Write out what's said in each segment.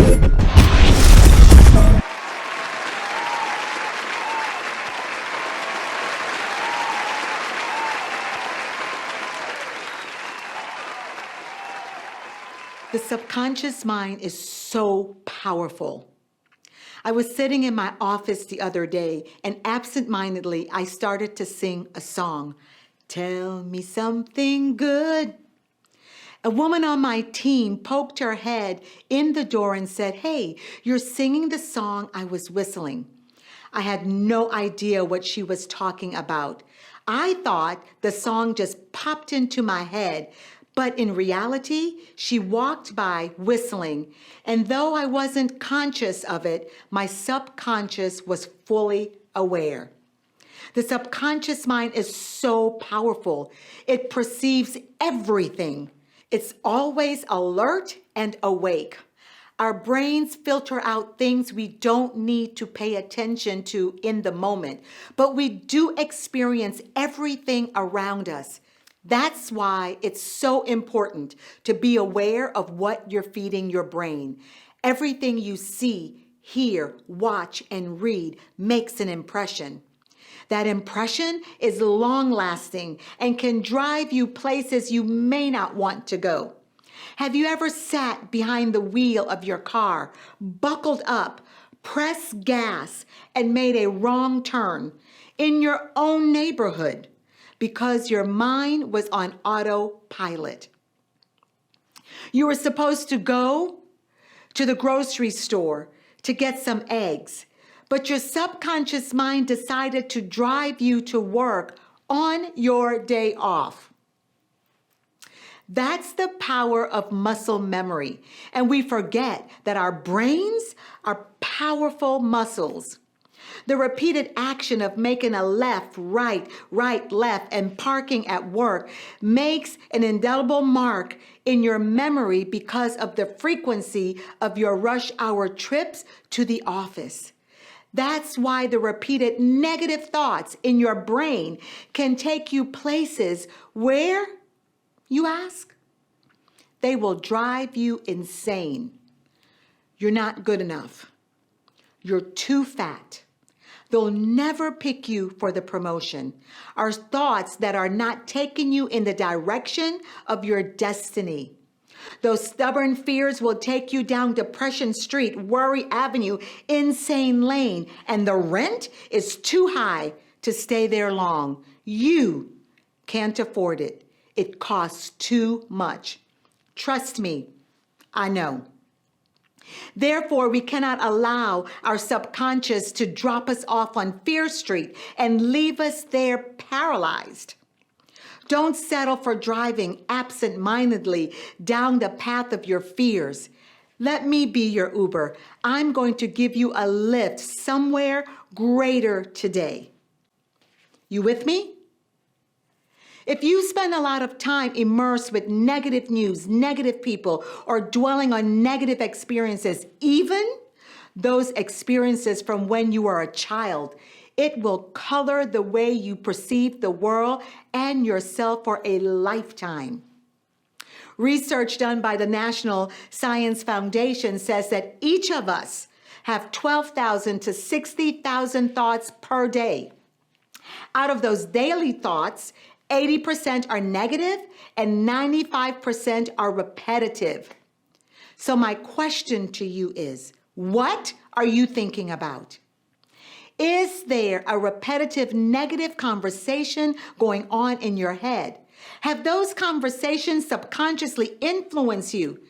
The subconscious mind is so powerful. I was sitting in my office the other day, and absent-mindedly, I started to sing a song. Tell me something good. A woman on my team poked her head in the door and said, "Hey, you're singing the song I was whistling." I had no idea what she was talking about. I thought the song just popped into my head, but in reality, she walked by whistling, and though I wasn't conscious of it, my subconscious was fully aware. The subconscious mind is so powerful. It perceives everything. It's always alert and awake. Our brains filter out things we don't need to pay attention to in the moment, but we do experience everything around us. That's why it's so important to be aware of what you're feeding your brain. Everything you see, hear, watch, and read makes an impression. That impression is long-lasting and can drive you places you may not want to go. Have you ever sat behind the wheel of your car, buckled up, pressed gas, and made a wrong turn in your own neighborhood because your mind was on autopilot? You were supposed to go to the grocery store to get some eggs, but your subconscious mind decided to drive you to work on your day off. That's the power of muscle memory, and we forget that our brains are powerful muscles. The repeated action of making a left, right, left, and parking at work makes an indelible mark in your memory because of the frequency of your rush hour trips to the office. That's why the repeated negative thoughts in your brain can take you places where, you ask? They will drive you insane. You're not good enough. You're too fat. They'll never pick you for the promotion. Are thoughts that are not taking you in the direction of your destiny. Those stubborn fears will take you down Depression Street, Worry Avenue, Insane Lane, and the rent is too high to stay there long. You can't afford it. It costs too much. Trust me, I know. Therefore, we cannot allow our subconscious to drop us off on Fear Street and leave us there paralyzed. Don't settle for driving absent-mindedly down the path of your fears. Let me be your Uber. I'm going to give you a lift somewhere greater today. You with me? If you spend a lot of time immersed with negative news, negative people, or dwelling on negative experiences, even those experiences from when you were a child, it will color the way you perceive the world and yourself for a lifetime. Research done by the National Science Foundation says that each of us have 12,000 to 60,000 thoughts per day. Out of those daily thoughts, 80% are negative and 95% are repetitive. So my question to you is, what are you thinking about? Is there a repetitive negative conversation going on in your head? Have those conversations subconsciously influenced you?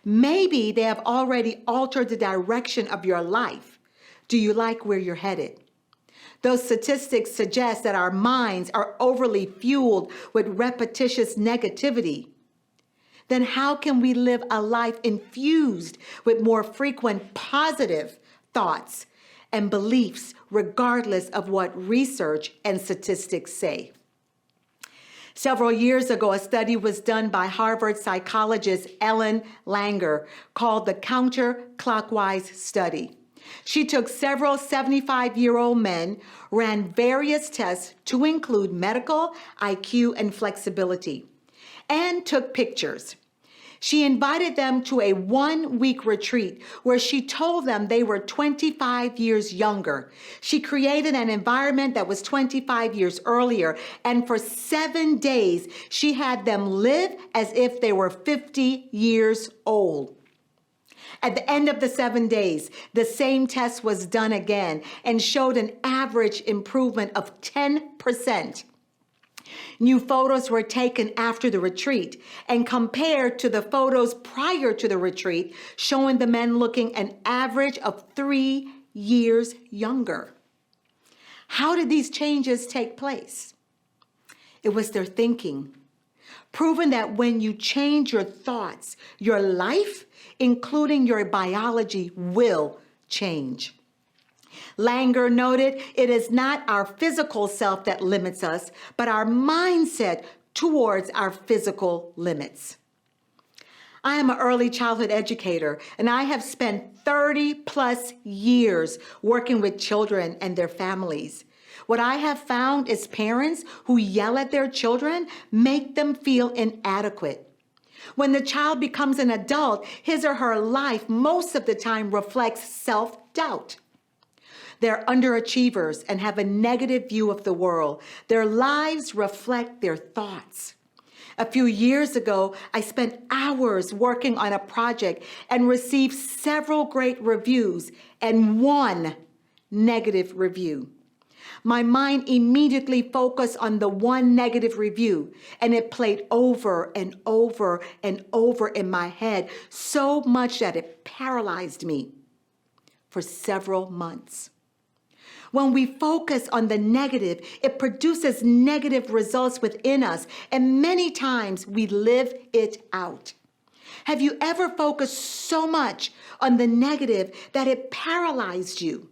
Maybe they have already altered the direction of your life. Do you like where you're headed? Those statistics suggest that our minds are overly fueled with repetitious negativity. Then how can we live a life infused with more frequent positive thoughts and beliefs, regardless of what research and statistics say? Several years ago, a study was done by Harvard psychologist Ellen Langer called the Counterclockwise Study. She took several 75-year-old men, ran various tests to include medical, IQ, and flexibility, and took pictures. She invited them to a 1-week retreat where she told them they were 25 years younger. She created an environment that was 25 years earlier, and for 7 days, she had them live as if they were 50 years old. At the end of the 7 days, the same test was done again and showed an average improvement of 10%. New photos were taken after the retreat and compared to the photos prior to the retreat, showing the men looking an average of 3 years younger. How did these changes take place? It was their thinking, proven that when you change your thoughts, your life, including your biology, will change. Langer noted, it is not our physical self that limits us, but our mindset towards our physical limits. I am an early childhood educator, and I have spent 30 plus years working with children and their families. What I have found is parents who yell at their children make them feel inadequate. When the child becomes an adult, his or her life most of the time reflects self-doubt. They're underachievers and have a negative view of the world. Their lives reflect their thoughts. A few years ago, I spent hours working on a project and received several great reviews and 1 negative review. My mind immediately focused on the 1 negative review, and it played over and over and over in my head, so much that it paralyzed me for several months. When we focus on the negative, it produces negative results within us, and many times we live it out. Have you ever focused so much on the negative that it paralyzed you?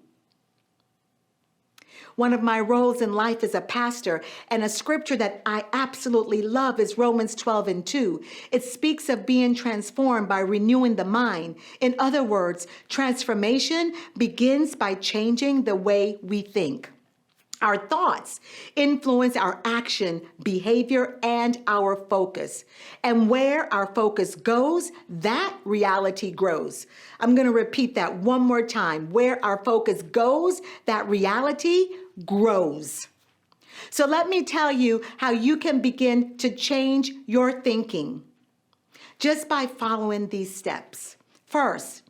One of my roles in life as a pastor, and a scripture that I absolutely love, is Romans 12:2. It speaks of being transformed by renewing the mind. In other words, transformation begins by changing the way we think. Our thoughts influence our action, behavior, and our focus. And where our focus goes, that reality grows. I'm going to repeat that one more time. Where our focus goes, that reality grows. So let me tell you how you can begin to change your thinking just by following these steps. First,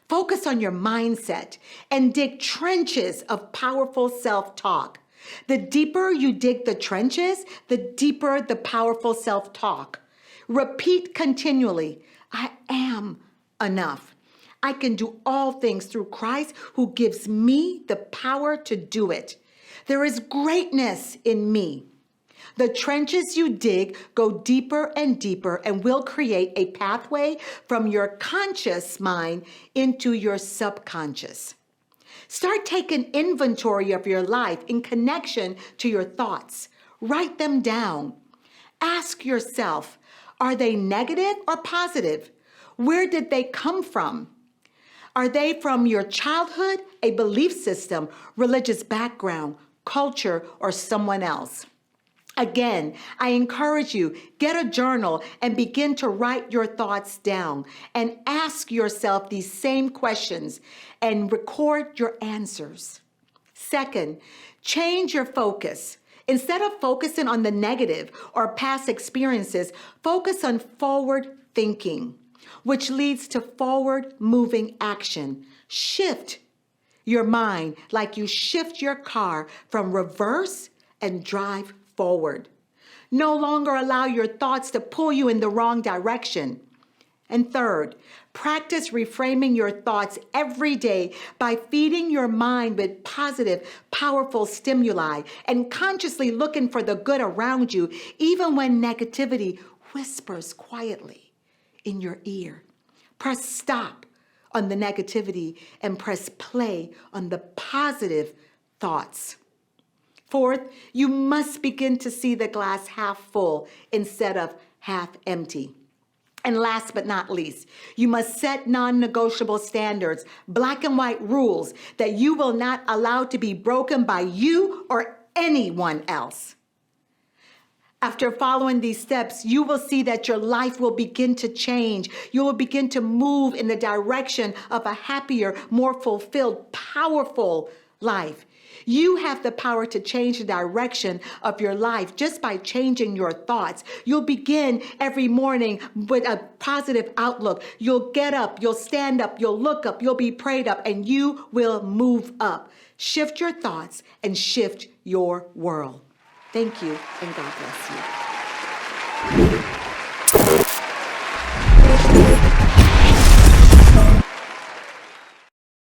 focus on your mindset and dig trenches of powerful self-talk. The deeper you dig the trenches, the deeper the powerful self-talk. Repeat continually, I am enough. I can do all things through Christ who gives me the power to do it. There is greatness in me. The trenches you dig go deeper and deeper and will create a pathway from your conscious mind into your subconscious. Start taking inventory of your life in connection to your thoughts. Write them down. Ask yourself, are they negative or positive? Where did they come from? Are they from your childhood, a belief system, religious background, culture, or someone else? Again, I encourage you, get a journal and begin to write your thoughts down and ask yourself these same questions and record your answers. Second, change your focus. Instead of focusing on the negative or past experiences, focus on forward thinking, which leads to forward moving action. Shift your mind like you shift your car from reverse and drive forward. No longer allow your thoughts to pull you in the wrong direction. And third, practice reframing your thoughts every day by feeding your mind with positive, powerful stimuli and consciously looking for the good around you, even when negativity whispers quietly in your ear. Press stop on the negativity and press play on the positive thoughts. Fourth, you must begin to see the glass half full instead of half empty. And last but not least, you must set non-negotiable standards, black and white rules that you will not allow to be broken by you or anyone else. After following these steps, you will see that your life will begin to change. You will begin to move in the direction of a happier, more fulfilled, powerful life. You have the power to change the direction of your life just by changing your thoughts. You'll begin every morning with a positive outlook. You'll get up, you'll stand up, you'll look up, you'll be prayed up, and you will move up. Shift your thoughts and shift your world. Thank you, and God bless you.